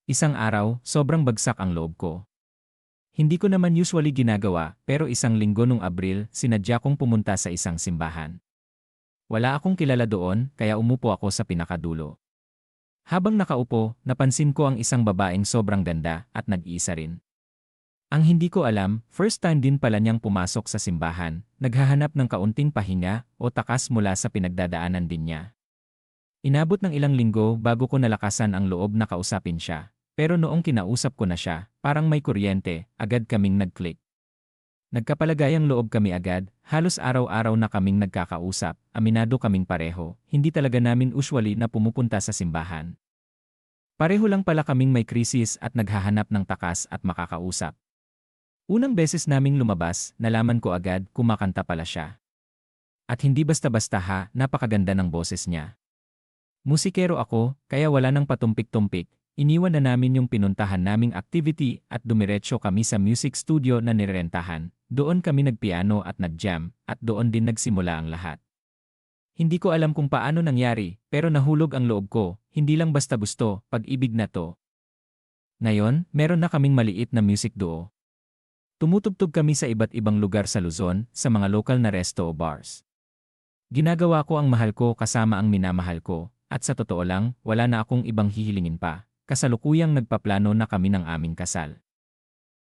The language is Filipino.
Isang araw, sobrang bagsak ang loob ko. Hindi ko naman usually ginagawa, pero isang linggo nung Abril, sinadya kong pumunta sa isang simbahan. Wala akong kilala doon, kaya umupo ako sa pinakadulo. Habang nakaupo, napansin ko ang isang babaeng sobrang ganda at nag-iisa rin. Ang hindi ko alam, first time din pala niyang pumasok sa simbahan, naghahanap ng kaunting pahinga o takas mula sa pinagdadaanan din niya. Inabot ng ilang linggo bago ko nalakasan ang loob na kausapin siya. Pero noong kinausap ko na siya, parang may kuryente, agad kaming nag-click. Nagkapalagayang loob kami agad, halos araw-araw na kaming nagkakausap, aminado kaming pareho, hindi talaga namin usually na pumupunta sa simbahan. Pareho lang pala kaming may krisis at naghahanap ng takas at makakausap. Unang beses naming lumabas, nalaman ko agad kumakanta pala siya. At hindi basta-basta ha, napakaganda ng boses niya. Musikero ako, kaya wala nang patumpik-tumpik. Iniwan na namin yung pinuntahan naming activity at dumiretso kami sa music studio na nirerentahan. Doon kami nagpiano at nag-jam, at doon din nagsimula ang lahat. Hindi ko alam kung paano nangyari, pero nahulog ang loob ko, hindi lang basta gusto, pag-ibig na to. Ngayon, meron na kaming maliit na music duo. Tumutugtog kami sa iba't ibang lugar sa Luzon, sa mga local na resto o bars. Ginagawa ko ang mahal ko kasama ang minamahal ko, at sa totoo lang, wala na akong ibang hihilingin pa. Kasalukuyang nagpaplano na kami ng aming kasal.